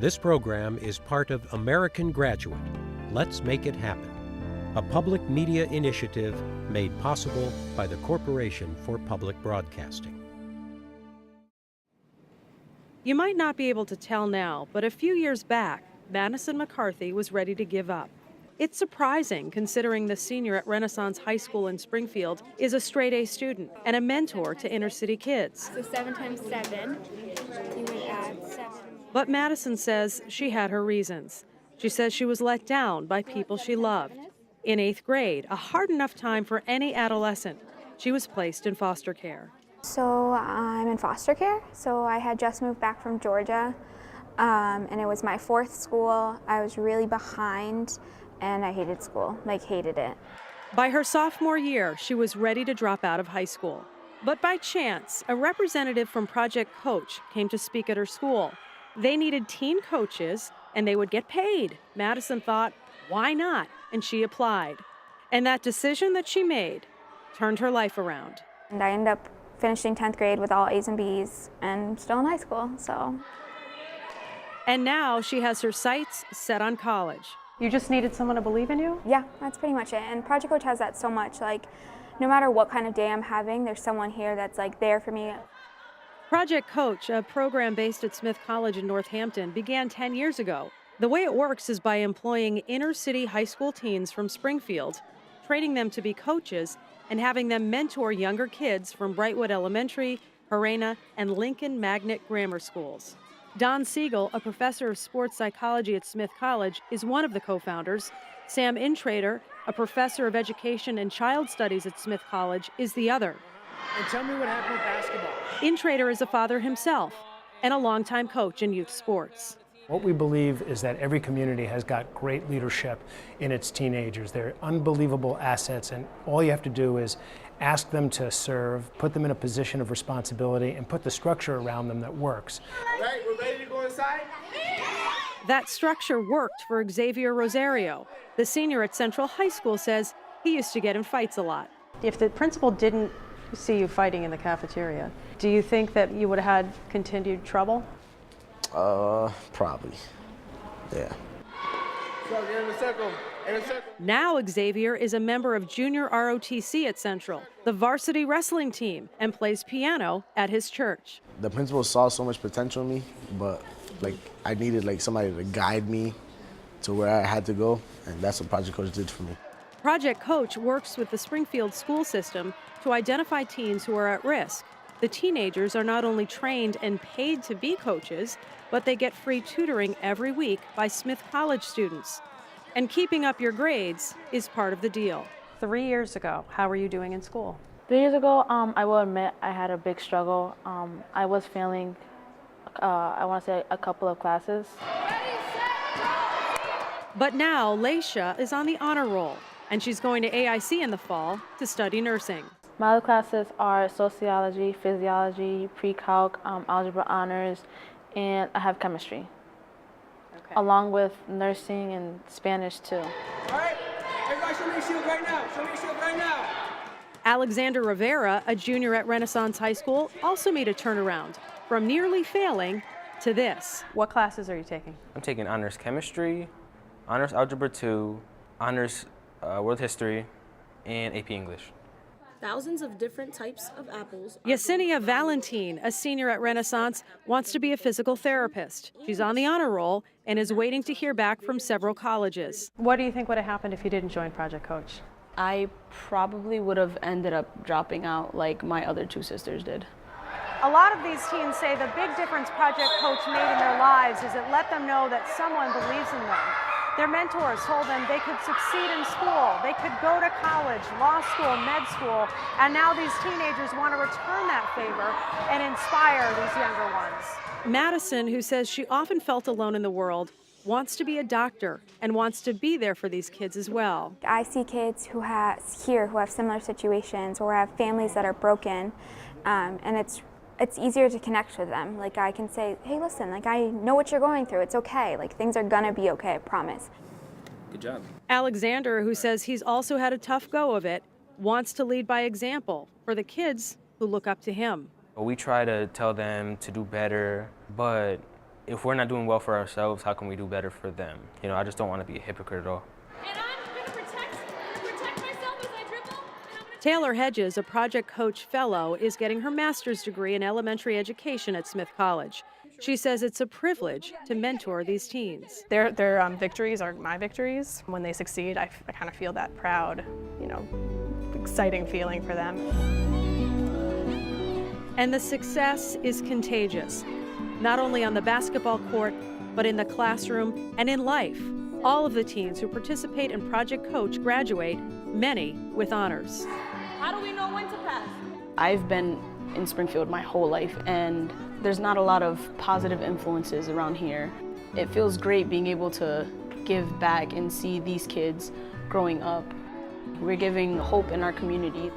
This program is part of American Graduate. Let's make it happen. A public media initiative made possible by the Corporation for Public Broadcasting. You might not be able to tell now, but a few years back, Madison McCarthy was ready to give up. It's surprising considering the senior at Renaissance High School in Springfield is a straight-A student and a mentor to inner-city kids. So 7 times 7, you would add 7. But Madison says she had her reasons. She says she was let down by people she loved. In 8th grade, a hard enough time for any adolescent, she was placed in foster care. So I'm in foster care. So I had just moved back from Georgia, and it was my 4th school. I was really behind, and I hated school, hated it. By her sophomore year, she was ready to drop out of high school. But by chance, a representative from Project Coach came to speak at her school. They needed teen coaches, and they would get paid. Madison thought, why not? And she applied. And that decision that she made turned her life around. And I ended up finishing 10th grade with all A's and B's and still in high school, so. And now she has her sights set on college. You just needed someone to believe in you? Yeah, that's pretty much it. And Project Coach has that so much. No matter what kind of day I'm having, there's someone here that's there for me. Project Coach, a program based at Smith College in Northampton, began 10 years ago. The way it works is by employing inner-city high school teens from Springfield, training them to be coaches, and having them mentor younger kids from Brightwood Elementary, Harena, and Lincoln Magnet Grammar Schools. Don Siegel, a professor of sports psychology at Smith College, is one of the co-founders. Sam Intrater, a professor of education and child studies at Smith College, is the other. And tell me what happened with basketball. Intrater is a father himself and a longtime coach in youth sports. What we believe is that every community has got great leadership in its teenagers. They're unbelievable assets, and all you have to do is ask them to serve, put them in a position of responsibility, and put the structure around them that works. All right, we're ready to go inside? That structure worked for Xavier Rosario. The senior at Central High School says he used to get in fights a lot. If the principal didn't see you fighting in the cafeteria, do you think that you would have had continued trouble? Probably, yeah. So you're in a circle, Now Xavier is a member of junior ROTC at Central, the varsity wrestling team, and plays piano at his church. The principal saw so much potential in me, but I needed somebody to guide me to where I had to go, and that's what Project Coach did for me. Project Coach works with the Springfield school system to identify teens who are at risk. The teenagers are not only trained and paid to be coaches, but they get free tutoring every week by Smith College students. And keeping up your grades is part of the deal. 3 years ago, how were you doing in school? 3 years ago, I will admit I had a big struggle. I was failing, I want to say, a couple of classes. But now Leisha is on the honor roll, and she's going to AIC in the fall to study nursing. My other classes are sociology, physiology, pre-calc, algebra honors, and I have chemistry. Okay. Along with nursing and Spanish too. All right, everybody show me your shield right now. Show me your shield right now. Alexander Rivera, a junior at Renaissance High School, also made a turnaround from nearly failing to this. What classes are you taking? I'm taking honors chemistry, honors algebra 2, honors world history, and AP English. Thousands of different types of apples. Yesenia Valentin, a senior at Renaissance, wants to be a physical therapist. She's on the honor roll and is waiting to hear back from several colleges. What do you think would have happened if you didn't join Project Coach? I probably would have ended up dropping out like my other 2 sisters did. A lot of these teens say the big difference Project Coach made in their lives is it let them know that someone believes in them. Their mentors told them they could succeed in school, they could go to college, law school, med school, and now these teenagers want to return that favor and inspire these younger ones. Madison, who says she often felt alone in the world, wants to be a doctor and wants to be there for these kids as well. I see kids who have similar situations or have families that are broken, and it's easier to connect with them. I can say, hey, listen, I know what you're going through. It's okay. Things are gonna be okay, I promise. Good job. Alexander, who says he's also had a tough go of it, wants to lead by example for the kids who look up to him. We try to tell them to do better, but if we're not doing well for ourselves, how can we do better for them? You know, I just don't want to be a hypocrite at all. And I'm going to protect myself as I dribble. Taylor Hedges, a Project Coach Fellow, is getting her master's degree in elementary education at Smith College. She says it's a privilege to mentor these teens. Their victories are my victories. When they succeed, I kind of feel that proud, exciting feeling for them. And the success is contagious, not only on the basketball court, but in the classroom and in life. All of the teens who participate in Project Coach graduate, many with honors. How do we know when to pass? I've been in Springfield my whole life, and there's not a lot of positive influences around here. It feels great being able to give back and see these kids growing up. We're giving hope in our community.